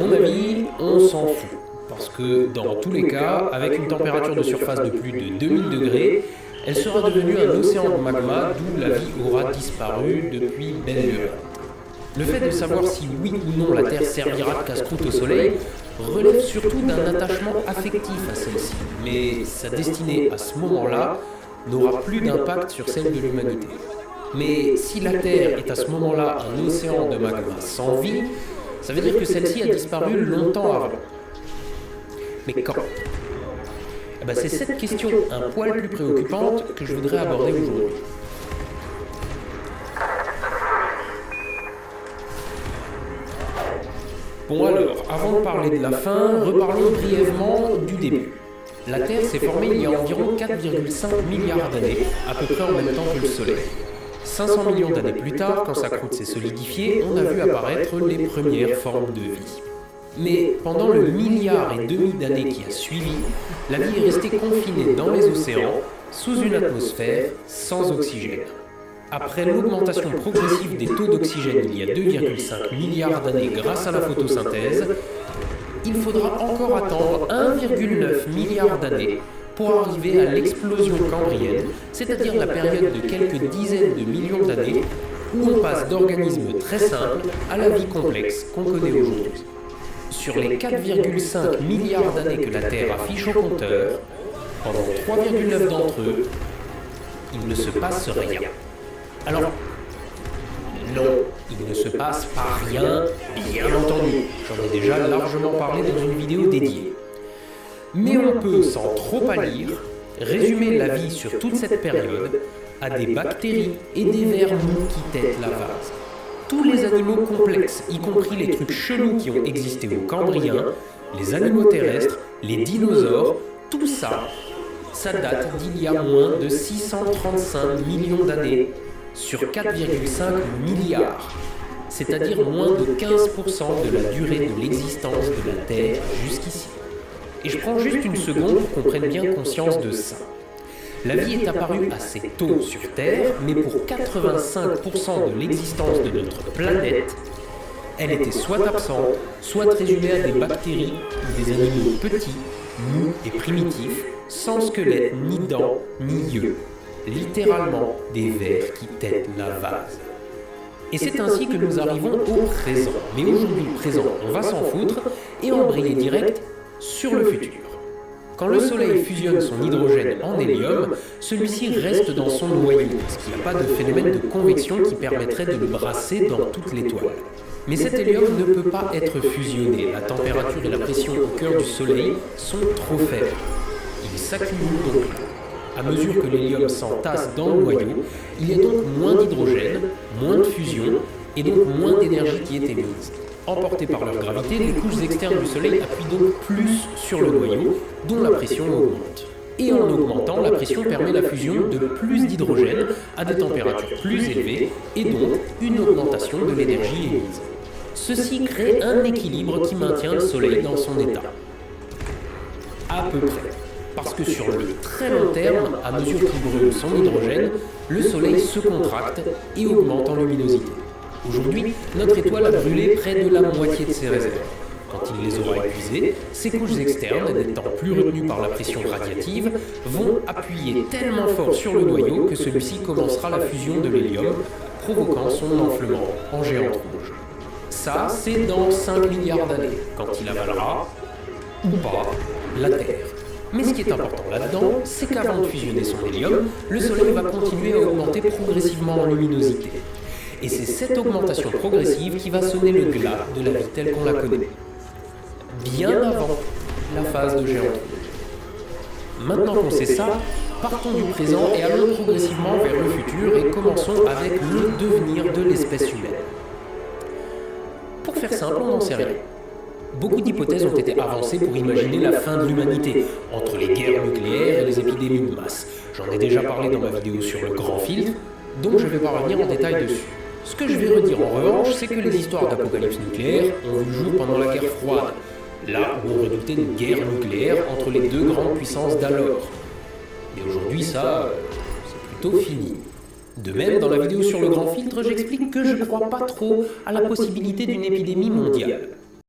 À mon avis, on s'en fout. Parce que dans tous les cas, avec une température de surface de plus de 2000 degrés, elle sera devenue un océan de magma d'où la vie aura disparu depuis belle lurette. Le fait de savoir si oui ou non la Terre servira de casse-croûte au Soleil relève surtout d'un attachement affectif à celle-ci, mais sa destinée à ce moment-là n'aura plus d'impact sur celle de l'humanité. Mais si la Terre est à ce moment-là un océan de magma sans vie, ça veut dire que celle-ci a disparu longtemps avant. Mais quand ? C'est cette question un poil plus préoccupante que je voudrais aborder aujourd'hui. Bon alors, avant de parler de la fin, reparlons brièvement du début. La Terre s'est formée il y a environ 4,5 milliards d'années, à peu près en même temps que le Soleil. 500 millions d'années plus tard, quand sa croûte s'est solidifiée, on a vu apparaître les premières formes de vie. Mais pendant le milliard et demi d'années qui a suivi, la vie est restée confinée dans les océans, sous une atmosphère sans oxygène. Après l'augmentation progressive des taux d'oxygène il y a 2,5 milliards d'années grâce à la photosynthèse, il faudra encore attendre 1,9 milliard d'années pour arriver à l'explosion cambrienne, c'est-à-dire la période de quelques dizaines de millions d'années où on passe d'organismes très simples à la vie complexe qu'on connaît aujourd'hui. Sur les 4,5 milliards d'années que la Terre affiche au compteur, pendant 3,9 d'entre eux, il ne se passe rien. Alors, non, il ne se passe pas rien, bien entendu. J'en ai déjà largement parlé dans une vidéo dédiée. Mais on peut, sans trop pâlir, résumer la vie sur toute cette période à des bactéries et des vers mous qui têtent la vase. Tous les animaux complexes, y compris les trucs chelous qui ont existé au Cambrien, les animaux terrestres, les dinosaures, tout ça, ça date d'il y a moins de 635 millions d'années, sur 4,5 milliards, c'est-à-dire moins de 15% de la durée de l'existence de la Terre jusqu'ici. Et je prends juste une seconde pour qu'on prenne bien conscience de ça. La vie est apparue assez tôt sur Terre, mais pour 85% de l'existence de notre planète, elle était soit absente, soit résumée à des bactéries ou des animaux petits, mous et primitifs, sans squelette, ni dents, ni yeux. Littéralement des vers qui têtent la vase. Et c'est ainsi que nous arrivons au présent. Mais aujourd'hui, le présent, on va s'en foutre et embrayer direct sur le futur. Quand le Soleil fusionne son hydrogène en hélium, celui-ci reste dans son noyau, parce qu'il n'y a pas de phénomène de convection qui permettrait de le brasser dans toute l'étoile. Mais cet hélium ne peut pas être fusionné. La température et la pression au cœur du Soleil sont trop faibles. Il s'accumule donc là. À mesure que l'hélium s'entasse dans le noyau, il y a donc moins d'hydrogène, moins de fusion, et donc moins d'énergie qui est émise. Emportées par leur gravité, les couches externes du Soleil appuient donc plus sur le noyau, dont la pression augmente. Et en augmentant, la pression permet la fusion de plus d'hydrogène à des températures plus élevées, et donc une augmentation de l'énergie émise. Ceci crée un équilibre qui maintient le Soleil dans son état. À peu près. Parce que sur le très long terme, à mesure qu'il brûle son hydrogène, le Soleil se contracte et augmente en luminosité. Aujourd'hui, notre étoile a brûlé près de la moitié de ses réserves. Quand il les aura épuisées, ses couches externes, n'étant plus retenues par la pression radiative, vont appuyer tellement fort sur le noyau que celui-ci commencera la fusion de l'hélium, provoquant son enflement en géante rouge. Ça, c'est dans 5 milliards d'années, quand il avalera, ou pas, la Terre. Mais ce qui est important là-dedans, c'est qu'avant de fusionner son hélium, le Soleil va continuer à augmenter progressivement en luminosité. Et c'est cette augmentation progressive qui va sonner le glas de la vie telle qu'on la connaît. Bien avant la phase de géante rouge. Maintenant qu'on sait ça, partons du présent et allons progressivement vers le futur et commençons avec le devenir de l'espèce humaine. Pour faire simple, on n'en sait rien. Beaucoup d'hypothèses ont été avancées pour imaginer la fin de l'humanité, entre les guerres nucléaires et les épidémies de masse. J'en ai déjà parlé dans ma vidéo sur le grand filtre, donc je ne vais pas revenir en détail dessus. Ce que je vais redire en revanche, c'est que les histoires d'apocalypse nucléaire ont vu le jour pendant la guerre froide, là où on redoutait une guerre nucléaire entre les deux grandes puissances d'alors. Mais aujourd'hui, ça, c'est plutôt fini. De même, dans la vidéo sur le grand filtre, j'explique que je ne crois pas trop à la possibilité d'une épidémie mondiale.